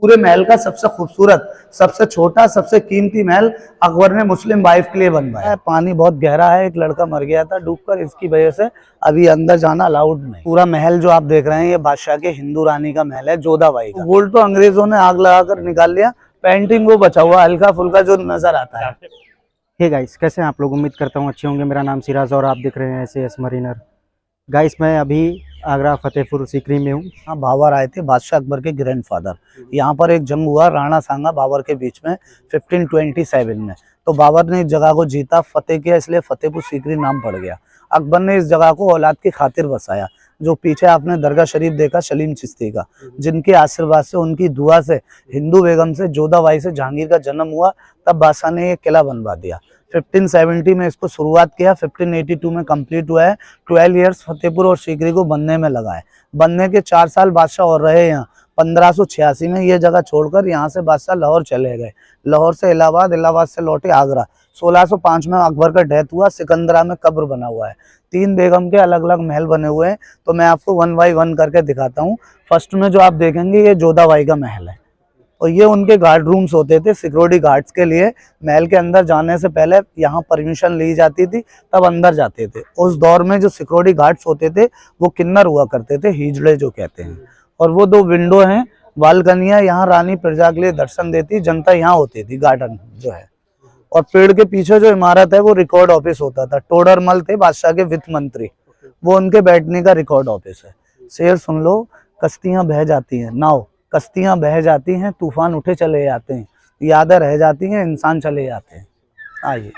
पूरे महल का सबसे खूबसूरत, सबसे छोटा, सबसे कीमती महल अकबर ने मुस्लिम वाइफ के लिए बनवाया है। पानी बहुत गहरा है, एक लड़का मर गया था डूबकर, इसकी वजह से अभी अंदर जाना अलाउड नहीं। पूरा महल जो आप देख रहे हैं ये बादशाह के हिंदू रानी का महल है, जोधाबाई का। गोल्ड तो अंग्रेजों ने आग लगाकर निकाल लिया, पेंटिंग वो बचा हुआ हल्का फुल्का जो नजर आता है। हे गाइस, कैसे हैं आप लोग? उम्मीद करता हूँ अच्छे होंगे। मेरा नाम सिराज और आप देख रहे हैं SAS मरीनर। गाइस, मैं अभी आगरा फतेहपुर सीकरी में हूँ। हाँ, बाबर आए थे, बादशाह अकबर के ग्रैंडफादर। यहाँ पर एक जंग हुआ राणा सांगा बाबर के बीच में 1527 में। तो बाबर ने इस जगह को जीता, फतेह किया, इसलिए फतेहपुर सीकरी नाम पड़ गया। अकबर ने इस जगह को औलाद की खातिर बसाया। जो पीछे आपने दरगाह शरीफ देखा सलीम चिश्ती का, जिनके आशीर्वाद से, उनकी दुआ से, हिंदू बेगम से, जोधाबाई से जहांगीर का जन्म हुआ। तब बादशाह ने ये किला बनवा दिया। 1570 में इसको शुरुआत किया, 1582 में कंप्लीट हुआ है। 12 इयर्स फतेहपुर और सीकरी को बनने में लगा है। बनने के 4 साल बादशाह और रहे यहाँ। 1586 में ये जगह छोड़कर यहाँ से बादशाह लाहौर चले गए। लाहौर से इलाहाबाद, इलाहाबाद से लौटे आगरा। 1605 में अकबर का डेथ हुआ। सिकंदरा में कब्र बना हुआ है। 3 बेगम के अलग अलग महल बने हुए हैं। तो मैं आपको 1 बाय 1 करके दिखाता हूँ। फर्स्ट में जो आप देखेंगे ये जोधाबाई का महल है, और ये उनके गार्ड रूम्स होते थे सिक्योरिटी गार्ड्स के लिए। महल के अंदर जाने से पहले यहाँ परमिशन ली जाती थी, तब अंदर जाते थे। उस दौर में जो सिक्योरिटी गार्ड्स होते थे वो किन्नर हुआ करते थे, हिजड़े जो कहते हैं। और वो 2 विंडो हैं, बालकनियां, यहाँ रानी प्रजा के लिए दर्शन देती, जनता यहाँ होती थी, गार्डन जो है। और पेड़ के पीछे जो इमारत है वो रिकॉर्ड ऑफिस होता था। टोडरमल थे बादशाह के वित्त मंत्री, वो उनके बैठने का रिकॉर्ड ऑफिस है। शेर सुन लो, कश्तियां बह जाती हैं, नाव कश्तियां बह जाती हैं, तूफान उठे चले जाते हैं, यादें रह जाती हैं, इंसान चले जाते हैं। आइए,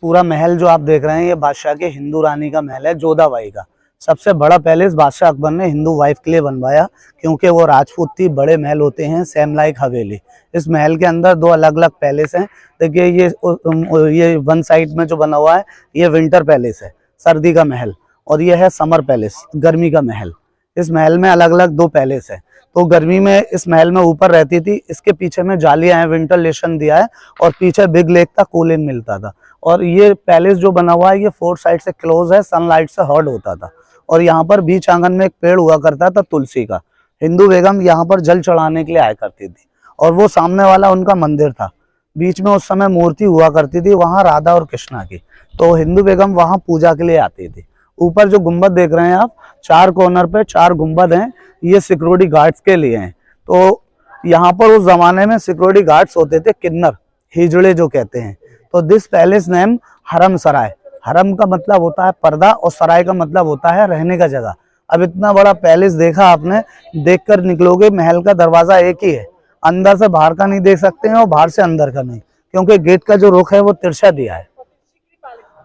पूरा महल जो आप देख रहे हैं ये बादशाह के हिंदू रानी का महल है, जोधाबाई का। सबसे बड़ा पैलेस बादशाह अकबर ने हिंदू वाइफ के लिए बनवाया, क्योंकि वो राजपूत थी। बड़े महल होते हैं सेम लाइक हवेली। इस महल के अंदर 2 अलग अलग पैलेस हैं। देखिए ये 1 साइड में जो बना हुआ है ये विंटर पैलेस है, सर्दी का महल, और ये है समर पैलेस, गर्मी का महल। इस महल में अलग अलग 2 पैलेस है। तो गर्मी में इस महल में ऊपर रहती थी, इसके पीछे में जालियां हैं, वेंटिलेशन दिया है, और पीछे बिग लेक था, कूलिंग मिलता था। और ये पैलेस जो बना हुआ है ये 4 साइड से क्लोज है, सनलाइट से हर्ड होता था। और यहाँ पर बीच आंगन में एक पेड़ हुआ करता था तुलसी का। हिंदू बेगम यहाँ पर जल चढ़ाने के लिए आया करती थी, और वो सामने वाला उनका मंदिर था। बीच में उस समय मूर्ति हुआ करती थी वहाँ राधा और कृष्णा की, तो हिंदू बेगम वहाँ पूजा के लिए आती थी। ऊपर जो गुंबद देख रहे हैं आप, 4 कॉर्नर पे 4 गुंबद हैं, ये सिक्योरिटी गार्ड्स के लिए हैं। तो यहाँ पर उस जमाने में सिक्योरिटी गार्ड्स होते थे किन्नर, हिजड़े जो कहते हैं। तो दिस पैलेस नेम हरम सराय। हरम का मतलब होता है पर्दा, और सराय का मतलब होता है रहने का जगह। अब इतना बड़ा पैलेस देखा आपने, देखकर निकलोगे महल का दरवाजा एक ही है, अंदर से बाहर का नहीं देख सकते हैं और बाहर से अंदर का नहीं, क्योंकि गेट का जो रुख है वो तिरछा दिया है।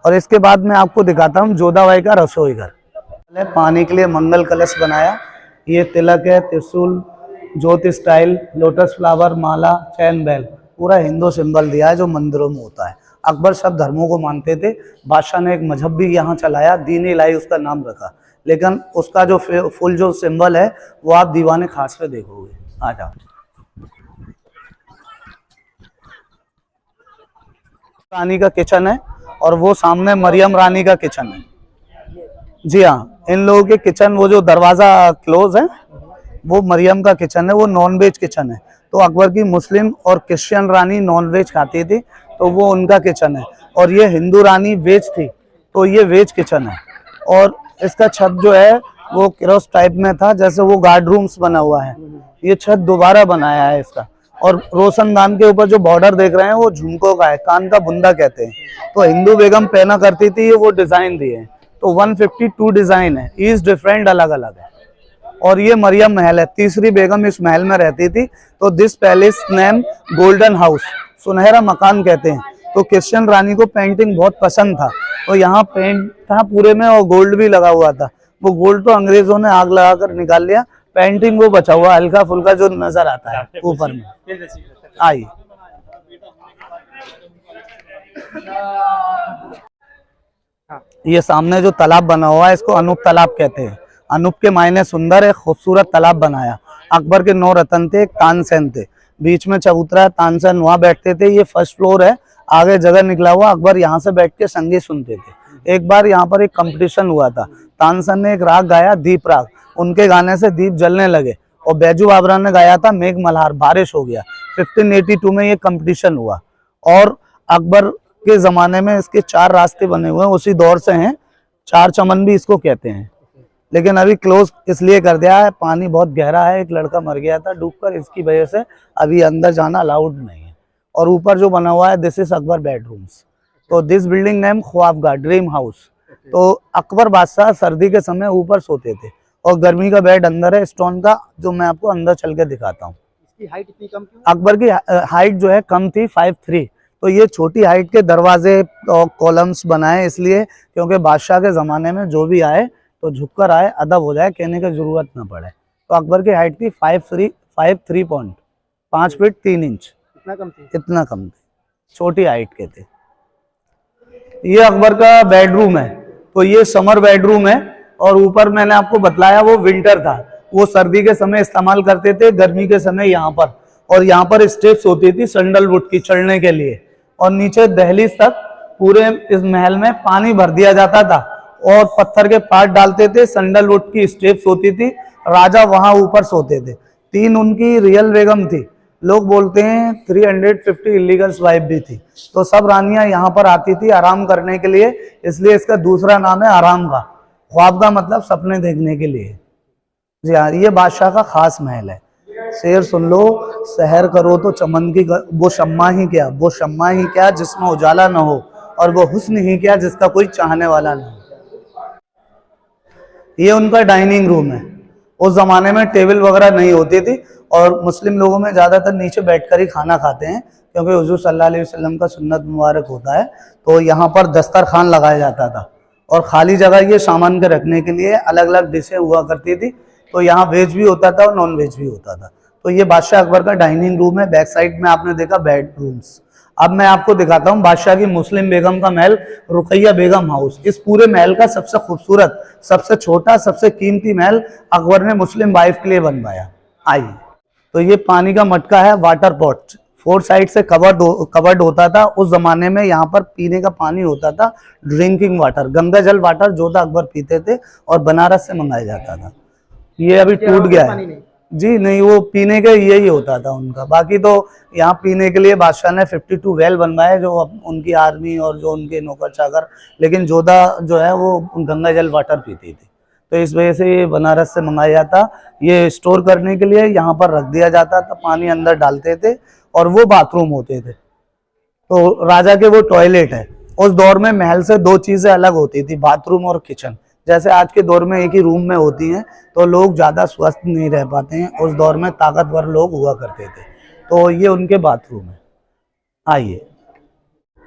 और इसके बाद मैं आपको दिखाता हूँ जोधाबाई का रसोई घर। पानी के लिए मंगल कलश बनाया, ये तिलक है, त्रिशूल, ज्योति स्टाइल, लोटस फ्लावर, माला, चैन बेल, पूरा हिंदू सिंबल दिया है जो मंदिरों में होता है। अकबर सब धर्मों को मानते थे। बादशाह ने एक मजहब भी यहाँ चलाया, दीन इलाही उसका नाम रखा, लेकिन उसका जो फुल जो सिंबल है वो आप दीवाने खास पे देखोगे। आ जाओ। रानी का किचन है, और वो सामने मरियम रानी का किचन है। जी हाँ, इन लोगों के किचन, वो जो दरवाजा क्लोज है वो मरियम का किचन है, वो नॉनवेज किचन है। तो अकबर की मुस्लिम और क्रिश्चियन रानी नॉनवेज खाती थी, तो वो उनका किचन है। और ये हिंदू रानी वेज थी, तो ये वेज किचन है। और इसका छत जो है वो क्रॉस टाइप में था, जैसे वो गार्ड रूम्स बना हुआ है। ये छत दोबारा बनाया है इसका। और रोशनदान के ऊपर जो बॉर्डर देख रहे हैं वो झुमकों का है, कान का बुंदा कहते हैं। तो हिंदू बेगम पहना करती थी, ये वो डिजाइन दिए हैं। तो 152 डिजाइन है, ईच डिफरेंट, अलग अलग है। और ये मरियम महल है, तीसरी बेगम इस महल में रहती थी। तो this palace name golden house, सुनहरा मकान कहते हैं। तो क्रिश्चियन रानी को पेंटिंग बहुत पसंद था, तो यहाँ पेंट था पूरे में, और गोल्ड भी लगा हुआ था। वो गोल्ड तो अंग्रेजों ने आग लगाकर निकाल लिया, पेंटिंग वो बचा हुआ हल्का फुल्का जो नजर आता है ऊपर में। आइए, ये सामने जो तालाब बना हुआ है इसको अनूप तालाब कहते हैं। अनूप के मायने सुंदर है, खूबसूरत तालाब बनाया। अकबर के 9 रतन थे, तानसेन थे, बीच में चबूतरा है, तानसेन वहां बैठते थे। ये फर्स्ट फ्लोर है, आगे जगह निकला हुआ, अकबर यहाँ से बैठ के संगीत सुनते थे। एक बार यहाँ पर एक कंपटीशन हुआ था, तानसेन ने एक राग गाया, दीप राग, उनके गाने से दीप जलने लगे और बैजू बाबरा ने गाया था मेघ मल्हार, बारिश हो गया। 1582 में ये कंपटीशन हुआ। और अकबर के ज़माने में इसके 4 रास्ते बने हुए हैं, उसी दौर से हैं। 4 चमन भी इसको कहते हैं, लेकिन अभी क्लोज इसलिए कर दिया है, पानी बहुत गहरा है, एक लड़का मर गया था डूबकर, इसकी वजह से अभी अंदर जाना अलाउड नहीं है। और ऊपर जो बना हुआ है दिस इज अकबर बेडरूम्स। तो this building name Khwabgah, dream house. तो अकबर बादशाह सर्दी के समय ऊपर सोते थे और गर्मी का बेड अंदर है स्टोन का, जो मैं आपको अंदर चल के दिखाता हूँ। इसकी हाइट इतनी कम क्यों? अकबर की हाइट जो है कम थी, 5'3", तो ये छोटी हाइट के दरवाजे और कॉलम्स बनाए इसलिए क्योंकि बादशाह के ज़माने में जो भी आए तो झुककर आए, अदब हो जाए, कहने की ज़रूरत ना पड़े। तो अकबर की हाइट थी 5'3", 5 फीट 3 इंच, इतना कम थी? इतना कम थी, छोटी हाइट के थे। ये अकबर का बेडरूम है, तो ये समर बेडरूम है और ऊपर मैंने आपको बतलाया वो विंटर था, वो सर्दी के समय इस्तेमाल करते थे, गर्मी के समय यहाँ पर। और यहाँ पर स्टेप्स होती थी सैंडलवुड की चढ़ने के लिए, और नीचे दहलीज तक पूरे इस महल में पानी भर दिया जाता था और पत्थर के पार्ट डालते थे, सैंडलवुड की स्टेप्स होती थी, राजा वहां ऊपर सोते थे। 3 उनकी रियल बेगम थी, लोग बोलते हैं 350 इलीगल वाइफ भी थी। तो सब रानियां यहाँ पर आती थी आराम करने के लिए, इसलिए इसका दूसरा नाम है आराम का। ख्वाब का मतलब सपने देखने के लिए। जी हाँ, ये बादशाह का खास महल है। शेर सुन लो, सहर करो तो चमन की वो शम्मा ही क्या, वो शम्मा ही क्या जिसमें उजाला न हो, और वो हुस्न ही क्या जिसका कोई चाहने वाला न हो। ये उनका डाइनिंग रूम है। उस जमाने में टेबल वगैरह नहीं होती थी और मुस्लिम लोगों में ज्यादातर नीचे बैठकर ही खाना खाते हैं, क्योंकि हुजूर सल्लल्लाहु अलैहि वसल्लम का सुन्नत मुबारक होता है। तो यहाँ पर दस्तरखान लगाया जाता था और खाली जगह ये सामान के रखने के लिए अलग अलग डिशें हुआ करती थी। तो यहाँ वेज भी होता था और नॉन वेज भी होता था। तो ये बादशाह अकबर का डाइनिंग रूम है। बैक साइड में आपने देखा बेडरूम्स। अब मैं आपको दिखाता हूँ बादशाह की मुस्लिम बेगम का महल, रुकैया बेगम हाउस। इस पूरे महल का सबसे खूबसूरत, सबसे छोटा, सबसे कीमती महल अकबर ने मुस्लिम वाइफ के लिए बनवाया। आइए, तो ये पानी का मटका है, वाटर पॉट, 4 साइड से कवर्ड होता था। उस जमाने में यहाँ पर पीने का पानी होता था, ड्रिंकिंग वाटर, गंगा जल वाटर जो था अकबर पीते थे और बनारस से मंगाया जाता था। ये अभी टूट गया है जी, नहीं, वो पीने का यही होता था उनका। बाकी तो यहाँ पीने के लिए बादशाह ने 52 वेल बनवाए, जो उनकी आर्मी और जो उनके नौकर चाकर, लेकिन जोधा जो है वो गंगा जल वाटर पीती थी, तो इस वजह से ये बनारस से मंगाया जाता। ये स्टोर करने के लिए यहाँ पर रख दिया जाता था, पानी अंदर डालते थे और वो बाथरूम होते थे। तो राजा के वो टॉयलेट है। उस दौर में महल से 2 चीजें अलग होती थी, बाथरूम और किचन। जैसे आज के दौर में एक ही रूम में होती हैं, तो लोग ज़्यादा स्वस्थ नहीं रह पाते हैं। उस दौर में ताकतवर लोग हुआ करते थे। तो ये उनके बाथरूम है। आइए,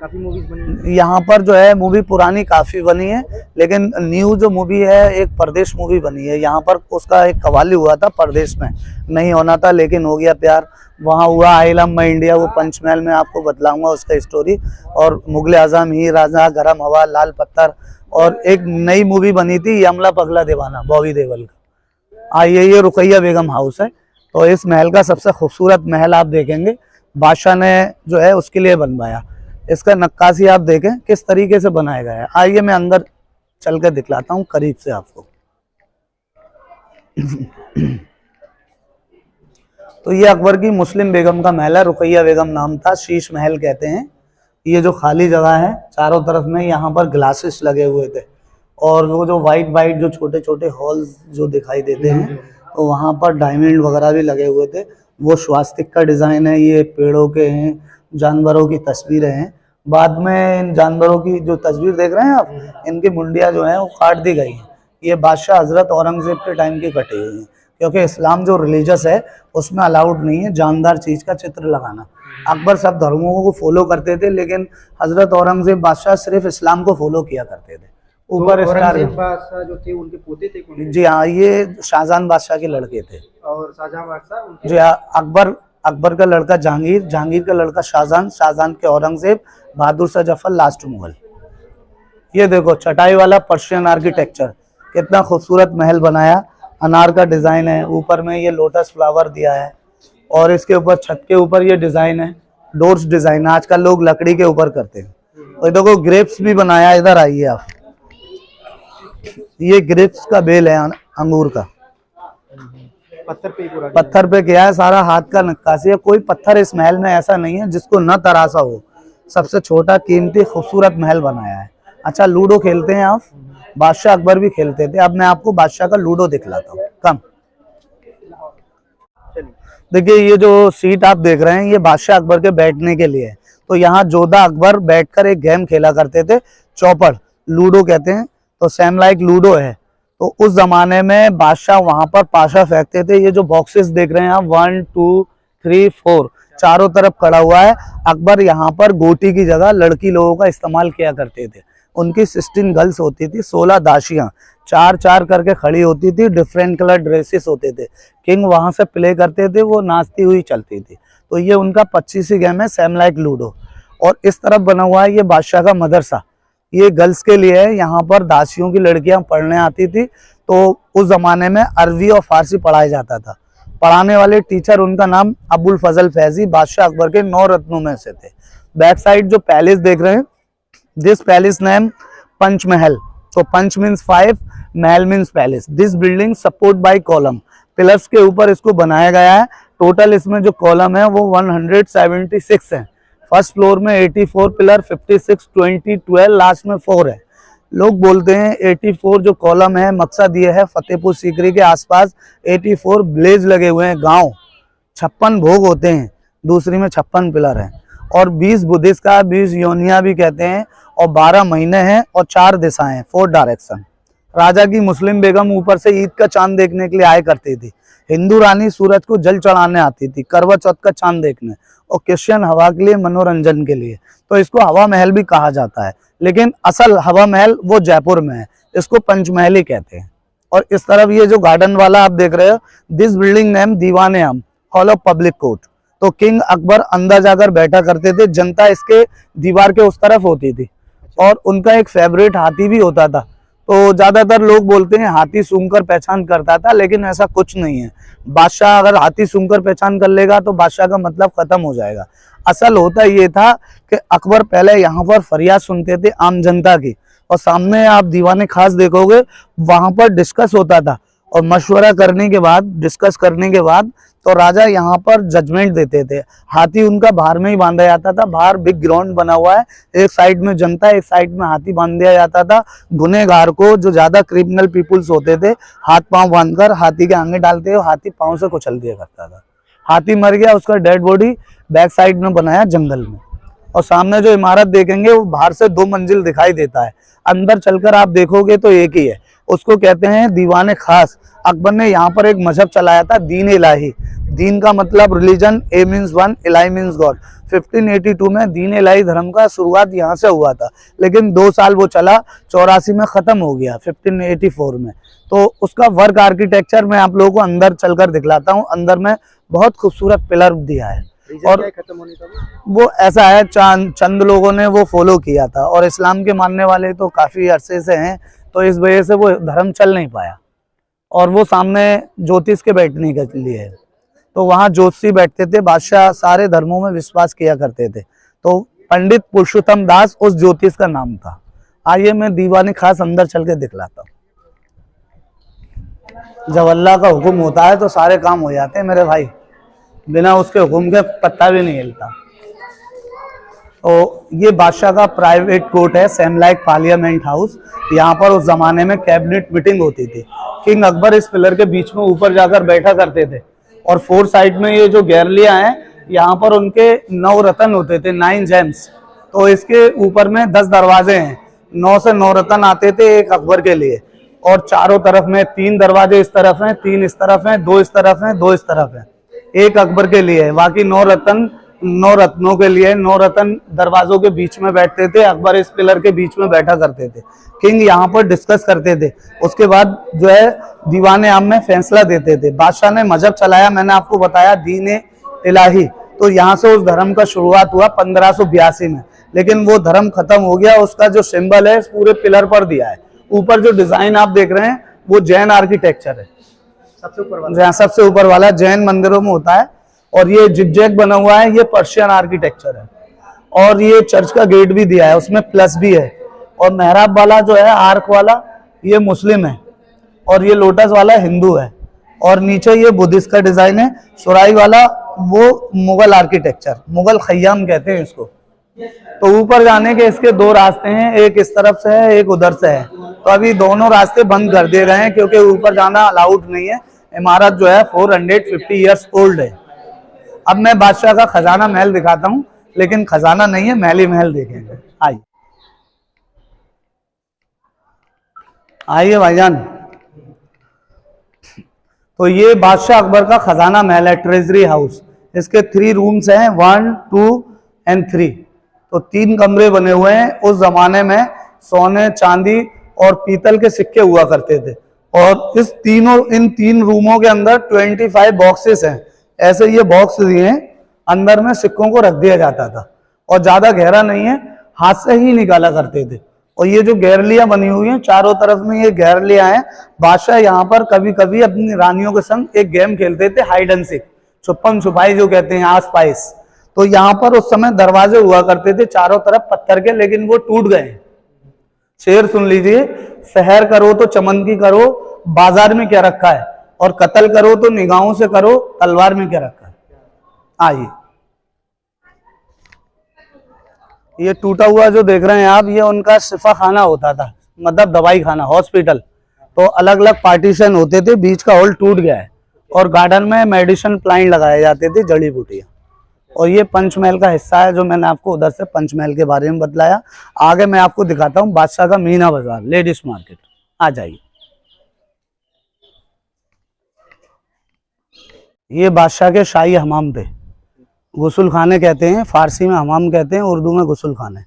काफी मूवीज बनी यहाँ पर जो है मूवी पुरानी काफ़ी बनी है, लेकिन न्यू जो मूवी है एक परदेश मूवी बनी है। यहाँ पर उसका एक कवाली हुआ था, परदेश में नहीं होना था लेकिन हो गया प्यार, वहाँ हुआ आई लव माई इंडिया। वो पंचमहल में आपको बतलाऊंगा उसका स्टोरी। और मुगल आजम, हीर राजा, गरम हवा, लाल पत्थर, और एक नई मूवी बनी थी यमला पगला दीवाना, बॉबी देओल का। आइए, ये रुकैया बेगम हाउस है। तो इस महल का सबसे खूबसूरत महल आप देखेंगे, बादशाह ने जो है उसके लिए बनवाया। इसका नक्काशी आप देखें किस तरीके से बनाया गया है। आइए मैं अंदर चल कर दिखलाता हूँ करीब से आपको। तो ये अकबर की मुस्लिम बेगम का महल है, रुकैया बेगम नाम था, शीश महल कहते हैं। ये जो खाली जगह है चारों तरफ में यहाँ पर ग्लासेस लगे हुए थे, और वो जो वाइट जो छोटे छोटे हॉल्स जो दिखाई देते हैं, तो वहाँ पर डायमंड वगैरह भी लगे हुए थे। वो स्वास्तिक का डिज़ाइन है, ये पेड़ों के हैं, जानवरों की तस्वीरें हैं। बाद में इन जानवरों की जो तस्वीर देख रहे हैं आप, इनकी मुंडियाँ जो हैं वो काट दी गई हैं। ये बादशाह हजरत औरंगजेब के टाइम की कटी हुई हैं, क्योंकि इस्लाम जो रिलीजियस है उसमें अलाउड नहीं है जानदार चीज़ का चित्र लगाना। अकबर सब धर्मों को फॉलो करते थे, लेकिन हजरत औरंगजेब बादशाह सिर्फ इस्लाम को फॉलो किया करते थे। ऊपर स्टार बादशाह जो थे उनके पोते थे कौन? जी हाँ, ये शाहजहां बादशाह के लड़के थे। और शाहजहां बादशाह जी हाँ, अकबर का लड़का जहांगीर, जहांगीर का लड़का शाहजहां, शाहजहां के औरंगजेब, बहादुर शाह जफर लास्ट मुगल। ये देखो चटाई वाला पर्शियन आर्किटेक्चर, कितना खूबसूरत महल बनाया। अनार का डिजाइन है, ऊपर में ये लोटस फ्लावर दिया है, और इसके ऊपर छत के ऊपर ये डिजाइन है, डोर्स डिजाइन। आजकल लोग लकड़ी के ऊपर करते हैं। और देखो ग्रेप्स भी बनाया। इधर आइए आप, ये ग्रेप्स का बेल है अंगूर का। पत्थर पे ही पूरा पत्थर पे किया है, सारा हाथ का नक्काशी है। कोई पत्थर इस महल में ऐसा नहीं है जिसको न तराशा हो। सबसे छोटा कीमती खूबसूरत महल बनाया है। अच्छा, लूडो खेलते हैं आप? बादशाह अकबर भी खेलते थे। अब मैं आपको बादशाह का लूडो दिखलाता हूँ। कम देखिए, ये जो सीट आप देख रहे हैं ये बादशाह अकबर के बैठने के लिए है। तो यहाँ जोधा अकबर बैठकर एक गेम खेला करते थे, चौपड़, लूडो कहते हैं। तो सेम लाइक लूडो है। तो उस जमाने में बादशाह वहां पर पाशा फेंकते थे। ये जो बॉक्सेस देख रहे हैं आप, 1 2 3 4 चारों तरफ खड़ा हुआ है। अकबर यहाँ पर गोटी की जगह लड़की लोगों का इस्तेमाल किया करते थे। उनकी 16 गर्ल्स होती थी, 16 दासियां 4-4 करके खड़ी होती थी, डिफरेंट कलर ड्रेसेस होते थे। किंग वहां से प्ले करते थे, वो नाचती हुई चलती थी। तो ये उनका 25वीं गेम है, सेम लाइक लूडो। और इस तरफ बना हुआ है ये बादशाह का मदरसा। ये गर्ल्स के लिए है। यहाँ पर दासियों की लड़कियां पढ़ने आती थी। तो उस जमाने में अरबी और फारसी पढ़ाया जाता था। पढ़ाने वाले टीचर, उनका नाम अबुल फजल फैजी, बादशाह अकबर के 9 रत्नों में से थे। बैक साइड जो पैलेस देख रहे हैं, दिस पैलेस नेम पंच महल। तो पंच means 5, Mahal means palace. This building support by column, pillars के ऊपर इसको बनाया गया है। टोटल इसमें जो कॉलम है वो 176 है। फर्स्ट फ्लोर में 84 पिलर, 56 20 12, लास्ट में 4 है। लोग बोलते हैं 84 जो कॉलम है, मकसद ये है फतेहपुर सीकरी के आसपास 84 ब्लेज लगे हुए हैं, गांव 56 भोग होते हैं, दूसरी में 56 पिलर हैं। और 20 बुद्धिस्ट का 20 योनिया भी कहते हैं। और 12 महीने हैं और 4 दिशाएं, 4 डायरेक्शन। राजा की मुस्लिम बेगम ऊपर से ईद का चांद देखने के लिए आया करती थी। हिंदू रानी सूरज को जल चढ़ाने आती थी, करवा चौथ का चांद देखने। और क्रिश्चियन हवा के लिए, मनोरंजन के लिए। तो इसको हवा महल भी कहा जाता है, लेकिन असल हवा महल वो जयपुर में है, इसको पंचमहल ही कहते हैं। और इस तरफ ये जो गार्डन वाला आप देख रहे हो, दिस बिल्डिंग नेम दीवाने आम, हॉल ऑफ पब्लिक कोर्ट। तो किंग अकबर अंदर जाकर बैठा करते थे, जनता इसके दीवार के उस तरफ होती थी। और उनका एक फेवरेट हाथी भी होता था। तो ज्यादातर लोग बोलते हैं हाथी सूंघकर पहचान करता था, लेकिन ऐसा कुछ नहीं है। बादशाह अगर हाथी सूंघकर पहचान कर लेगा तो बादशाह का मतलब खत्म हो जाएगा। असल होता ये था कि अकबर पहले यहाँ पर फरियाद सुनते थे आम जनता की, और सामने आप दीवाने खास देखोगे, वहां पर डिस्कस होता था। और मशवरा करने के बाद, डिस्कस करने के बाद, तो राजा यहाँ पर जजमेंट देते थे। हाथी उनका बाहर में ही बांधा जाता था। बाहर बिग ग्राउंड बना हुआ है, एक साइड में जनता, एक साइड में हाथी बांध दिया जाता था। गुनहगार को, जो ज्यादा क्रिमिनल पीपुल्स होते थे, हाथ पांव बांधकर हाथी के आगे डालते, हाथी पांव से कुचल दिया करता था। हाथी मर गया, उसका डेड बॉडी बैक साइड में बनाया जंगल में। और सामने जो इमारत देखेंगे वो बाहर से 2 मंजिल दिखाई देता है, अंदर चलकर आप देखोगे तो एक ही है। उसको कहते हैं दीवाने खास। अकबर ने यहाँ पर एक मजहब चलाया था, दीन इलाही। दीन का मतलब रिलीजन, ए मीन्स 1, इलाही मीन्स गॉड। 1582 में दीन इलाही धर्म का शुरुआत यहाँ से हुआ था, लेकिन 2 साल वो चला, 84 में खत्म हो गया, 1584 में। तो उसका वर्क आर्किटेक्चर मैं आप लोगों को अंदर चलकर दिखलाता हूँ। अंदर में बहुत खूबसूरत पिलर दिया है। और खत्म होने का वो ऐसा है, चंद लोगों ने वो फॉलो किया था, और इस्लाम के मानने वाले तो काफी अरसे से हैं, तो इस वजह से वो धर्म चल नहीं पाया। और वो सामने ज्योतिष के बैठने के लिए है, तो वहाँ ज्योतिषी बैठते थे। बादशाह सारे धर्मों में विश्वास किया करते थे। तो पंडित पुरुषोत्तम दास उस ज्योतिष का नाम था। आइए मैं दीवाने खास अंदर चल के दिखलाता हूँ। जब अल्लाह का हुक्म होता है तो सारे काम हो जाते हैं मेरे भाई, बिना उसके हुक्म के पत्ता भी नहीं हिलता। तो ये बादशाह का प्राइवेट कोर्ट है, सेम लाइक पार्लियामेंट हाउस। यहाँ पर उस जमाने में कैबिनेट मीटिंग होती थी। किंग अकबर इस पिलर के बीच में ऊपर जाकर बैठा करते थे। और 4 साइड में ये जो गैलरियां हैं, यहाँ पर उनके 9 रत्न होते थे, 9 जेम्स। तो इसके ऊपर में 10 दरवाजे हैं, 9 से 9 रत्न आते थे एक अकबर के लिए। और चारों तरफ में 3 दरवाजे इस तरफ हैं, 3 इस तरफ हैं, 2 इस तरफ हैं, 2 इस तरफ हैं। एक अकबर के लिए है, बाकी 9 रत्न 9 रत्नों के लिए। 9 रत्न दरवाजों के बीच में बैठते थे, अकबर इस पिलर के बीच में बैठा करते थे। किंग यहाँ पर डिस्कस करते थे, उसके बाद जो है दीवाने आम में फैसला देते थे। बादशाह ने मजहब चलाया, मैंने आपको बताया दीन इलाही। तो यहाँ से उस धर्म का शुरुआत हुआ 1582 में, लेकिन वो धर्म खत्म हो गया। उसका जो सिंबल है पूरे पिलर पर दिया है। ऊपर जो डिजाइन आप देख रहे हैं वो जैन आर्किटेक्चर है, सबसे ऊपर वाला, जहाँ सबसे ऊपर वाला जैन मंदिरों में होता है। और ये जिगजैग बना हुआ है, ये पर्शियन आर्किटेक्चर है। और ये चर्च का गेट भी दिया है, उसमें प्लस भी है। और मेहराब वाला जो है आर्क वाला, ये मुस्लिम है। और ये लोटस वाला हिंदू है। और नीचे ये बुद्धिस्ट का डिजाइन है। सुराई वाला वो मुगल आर्किटेक्चर, मुगल खयाम कहते हैं इसको। तो ऊपर जाने के इसके दो रास्ते हैं, एक इस तरफ से है, एक उधर से है। तो अभी दोनों रास्ते बंद कर दिए गए हैं क्योंकि ऊपर जाना अलाउड नहीं है। इमारत जो है 450 ईयर्स ओल्ड है। अब मैं बादशाह का खजाना महल दिखाता हूँ, लेकिन खजाना नहीं है, महल ही महल देखेंगे। आइए आइए भाईजान। तो ये बादशाह अकबर का खजाना महल है, ट्रेजरी हाउस। इसके 3 रूम्स हैं, 1, 2 एंड 3। तो 3 कमरे बने हुए हैं। उस जमाने में सोने, चांदी और पीतल के सिक्के हुआ करते थे। और इन 3 रूमों के अंदर 25 बॉक्सेस हैं। ऐसे ये बॉक्स दिए हैं, अंदर में सिक्कों को रख दिया जाता था। और ज्यादा गहरा नहीं है, हाथ से ही निकाला करते थे। और ये जो गैरलियां बनी हुई हैं, चारों तरफ में ये गैरलियां हैं। बादशाह यहाँ पर कभी कभी अपनी रानियों के संग एक गेम खेलते थे, हाइड एंड सीक, छुपन छुपाई जो कहते हैं, आस पाइस। तो यहाँ पर उस समय दरवाजे हुआ करते थे चारों तरफ पत्थर के, लेकिन वो टूट गए। शेर सुन लीजिए, सहर करो तो चमन की करो, बाजार में क्या रखा है, और कत्ल करो तो निगाहों से करो, तलवार में क्या रखा है। आइए, ये टूटा हुआ जो देख रहे हैं आप, ये उनका शिफा खाना होता था, मतलब दवाई खाना, हॉस्पिटल। तो अलग अलग पार्टीशन होते थे, बीच का हॉल टूट गया है। और गार्डन में मेडिसिन प्लांट लगाए जाते थे, जड़ी बूटियां। और ये पंचमहल का हिस्सा है, जो मैंने आपको उधर से पंचमहल के बारे में बतलाया। आगे मैं आपको दिखाता हूँ बादशाह का मीना बाजार, लेडीज मार्केट। आ जाइए। ये बादशाह के शाही हमाम थे, गुसल खाने कहते हैं, फारसी में हमाम कहते हैं, उर्दू में गुसल खाने।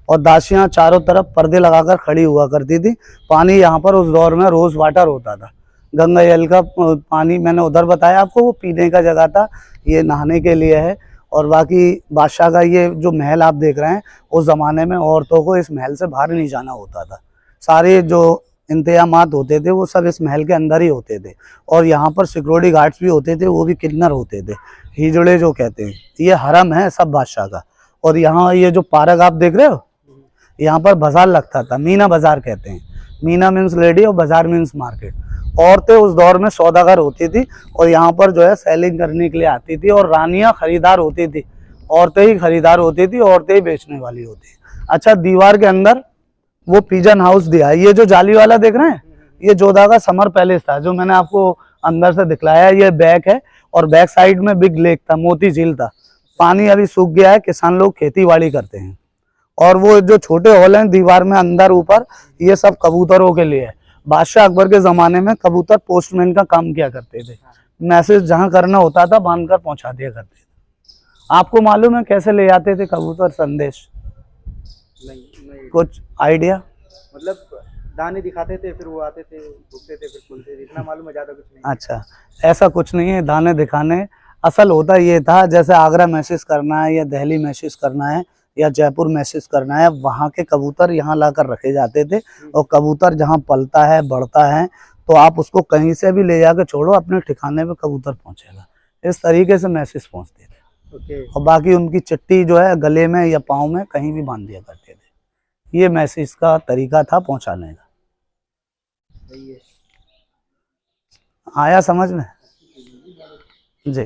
और दासियां चारों तरफ पर्दे लगाकर खड़ी हुआ करती थी। पानी यहाँ पर उस दौर में रोज वाटर होता था, गंगा जल का पानी। मैंने उधर बताया आपको, वो पीने का जगह था, ये नहाने के लिए है। और बाकी बादशाह का ये जो महल आप देख रहे हैं, उस ज़माने में औरतों को इस महल से बाहर नहीं जाना होता था। सारे जो इंतजामात होते थे वो सब इस महल के अंदर ही होते थे। और यहाँ पर सिक्योरिटी गार्ड्स भी होते थे, वो भी किन्नर होते थे, हिजड़े जो कहते हैं। ये हरम है सब बादशाह का। और यहाँ ये जो पार्क आप देख रहे हो, यहाँ पर बाजार लगता था, मीना बाजार कहते हैं। मीना मीन्स लेडी और बाजार मीन्स मार्केट। औरतें उस दौर में सौदागर होती थी और यहाँ पर जो है सेलिंग करने के लिए आती थी। और रानियां खरीदार होती थी, औरतें ही खरीदार होती थी, औरतें ही बेचने वाली होती। अच्छा, दीवार के अंदर वो पिजन हाउस दिया है। ये जो जाली वाला देख रहे हैं, ये जोधा का समर पैलेस था, जो मैंने आपको अंदर से दिखलाया। ये बैक है और बैक साइड में बिग लेक था, मोती झील था। पानी अभी सूख गया है, किसान लोग खेती बाड़ी करते हैं। और वो जो छोटे हॉल हैं दीवार में अंदर ऊपर, ये सब कबूतरों के लिए है। बादशाह अकबर के ज़माने में कबूतर पोस्टमैन का काम किया करते थे, मैसेज जहाँ करना होता था बांध कर पहुँचा दिया करते थे। आपको मालूम है कैसे ले जाते थे कबूतर संदेश? नहीं। कुछ आइडिया? मतलब दाने दिखाते थे, फिर वो आते थे, भूखते थे, फिर खुलते थे, इतना मालूम है, ज़्यादा कुछ नहीं। अच्छा, ऐसा कुछ नहीं है दाने दिखाने। असल होता ये था, जैसे आगरा मैसेज करना है या दिल्ली मैसेज करना है या जयपुर मैसेज करना है, वहाँ के कबूतर यहाँ लाकर रखे जाते थे। और कबूतर जहाँ पलता है, बढ़ता है, तो आप उसको कहीं से भी ले जाकर छोड़ो, अपने ठिकाने पे कबूतर पहुँचेगा। इस तरीके से मैसेज पहुँचते थे। और बाकी उनकी चिट्ठी जो है गले में या पाँव में कहीं भी बांध दिया करते थे। ये मैसेज का तरीका था पहुँचाने का। आया समझ में जी?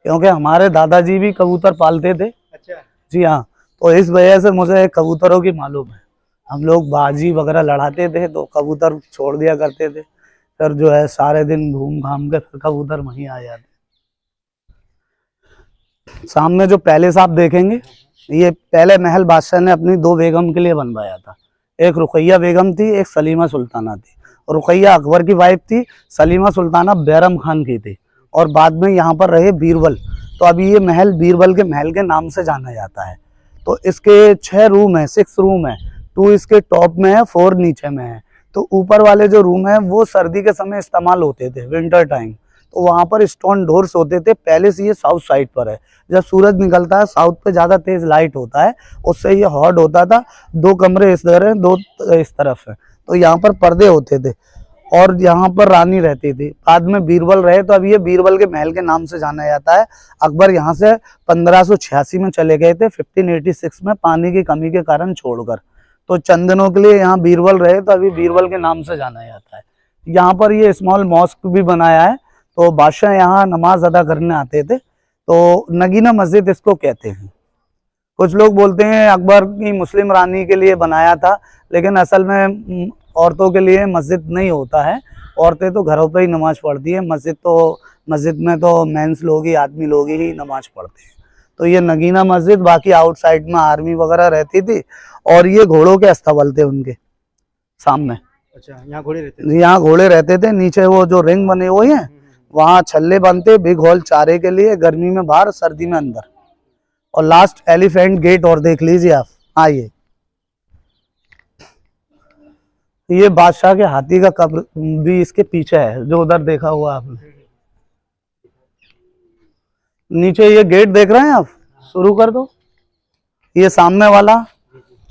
क्योंकि हमारे दादाजी भी कबूतर पालते थे। अच्छा जी हाँ, तो इस वजह से मुझे कबूतरों की मालूम है। हम लोग बाजी वगैरह लड़ाते थे तो कबूतर छोड़ दिया करते थे, फिर जो है सारे दिन घूम घाम के फिर कबूतर वहीं आ जाते। सामने जो पैलेस आप देखेंगे, ये पहले महल बादशाह ने अपनी 2 बेगम के लिए बनवाया था। एक रुकैया बेगम थी, एक सलीमा सुल्ताना थी। रुकैया अकबर की वाइफ थी, सलीमा सुल्ताना बैरम खान की थी। और बाद में यहाँ पर रहे बीरबल। तो अभी ये महल बीरबल के महल के नाम से जाना जाता है। तो इसके 6 रूम है, 6 रूम है। 2 इसके टॉप में है, 4 नीचे में है। तो ऊपर वाले जो रूम है वो सर्दी के समय इस्तेमाल होते थे, विंटर टाइम। तो वहाँ पर स्टोन डोर्स होते थे। पैलेस ये साउथ साइड पर है, जब सूरज निकलता है साउथ पे ज़्यादा तेज लाइट होता है, उससे ये हॉट होता था। 2 कमरे इस तरह है, 2 इस तरफ है। तो यहाँ पर पर्दे होते थे और यहाँ पर रानी रहती थी। बाद में बीरबल रहे, तो अब ये बीरबल के महल के नाम से जाना जाता है। अकबर यहाँ से 1586 में चले गए थे, 1586 में पानी की कमी के कारण छोड़कर। तो चंद दिनों के लिए यहाँ बीरबल रहे, तो अभी बीरबल के नाम से जाना जाता है। यहाँ पर ये स्मॉल मॉस्क भी बनाया है, तो बादशाह यहाँ नमाज अदा करने आते थे, तो नगीना मस्जिद इसको कहते हैं। कुछ लोग बोलते हैं अकबर की मुस्लिम रानी के लिए बनाया था, लेकिन असल में औरतों के लिए मस्जिद नहीं होता है, औरतें तो घरों पे ही नमाज पढ़ती है, मस्जिद में तो मेंस लोग ही, आदमी लोग ही नमाज पढ़ते हैं। तो ये नगीना मस्जिद, बाकी आउटसाइड में आर्मी वगैरह रहती थी, और ये घोड़ों के अस्तबल थे उनके सामने। अच्छा, यहाँ घोड़े रहते थे? यहाँ घोड़े रहते थे, नीचे वो जो रिंग बने हुए हैं वहाँ छल्ले बनते, बिग हॉल चारे के लिए, गर्मी में बाहर सर्दी में अंदर। और लास्ट एलिफेंट गेट और देख लीजिए आप। हाँ, ये बादशाह के हाथी का कब्र भी इसके पीछे है, जो उधर देखा हुआ आपने। नीचे ये गेट देख रहे हैं आप, शुरू कर दो। ये सामने वाला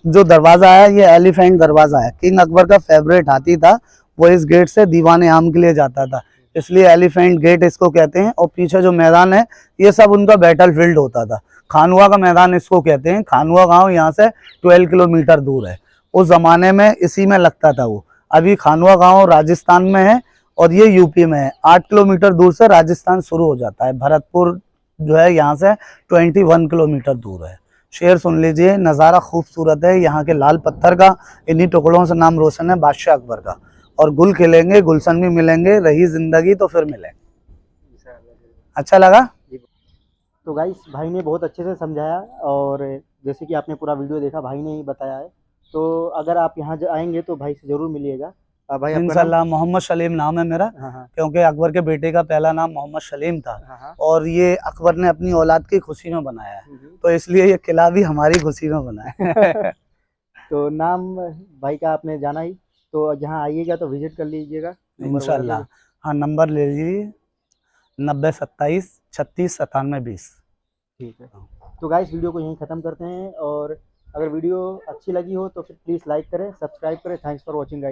जो दरवाजा है, ये एलिफेंट दरवाजा है। किंग अकबर का फेवरेट हाथी था, वो इस गेट से दीवाने आम के लिए जाता था, इसलिए एलिफेंट गेट इसको कहते हैं। और पीछे जो मैदान है, ये सब उनका बैटल फील्ड होता था। खानुआ का मैदान इसको कहते हैं। खानुआ गांव यहाँ से 12 किलोमीटर दूर है। उस जमाने में इसी में लगता था वो। अभी खानुआ गांव राजस्थान में है और ये यूपी में है। 8 किलोमीटर दूर से राजस्थान शुरू हो जाता है। भरतपुर जो है यहाँ से 21 किलोमीटर दूर है। शेर सुन लीजिए, नज़ारा खूबसूरत है यहाँ के लाल पत्थर का। इन्हीं टुकड़ों से नाम रोशन है बादशाह अकबर का। और गुल खिलेंगे, गुलशन भी मिलेंगे, रही जिंदगी तो फिर मिलेंगे। अच्छा लगा? तो गाइस, भाई ने बहुत अच्छे से समझाया, और जैसे कि आपने पूरा वीडियो देखा, भाई ने ही बताया है। तो अगर आप यहाँ आएंगे तो भाई से ज़रूर मिलिएगा। भाई आपका इंशाल्लाह। मोहम्मद सलीम नाम है मेरा। हाँ। क्योंकि अकबर के बेटे का पहला नाम मोहम्मद सलीम था। हाँ। और ये अकबर ने अपनी औलाद की खुशी में बनाया है, तो इसलिए ये किला भी हमारी खुशी में बना है। तो नाम भाई का आपने जाना ही, तो जहाँ आइएगा तो विजिट कर लीजिएगा इंशाल्लाह। हाँ, नंबर ले लीजिए 90 27 36 97 20। ठीक है। तो गाइस, वीडियो को यहीं ख़त्म करते हैं, और अगर वीडियो अच्छी लगी हो तो फिर प्लीज़ लाइक करें, सब्सक्राइब करें। Thanks for watching guys.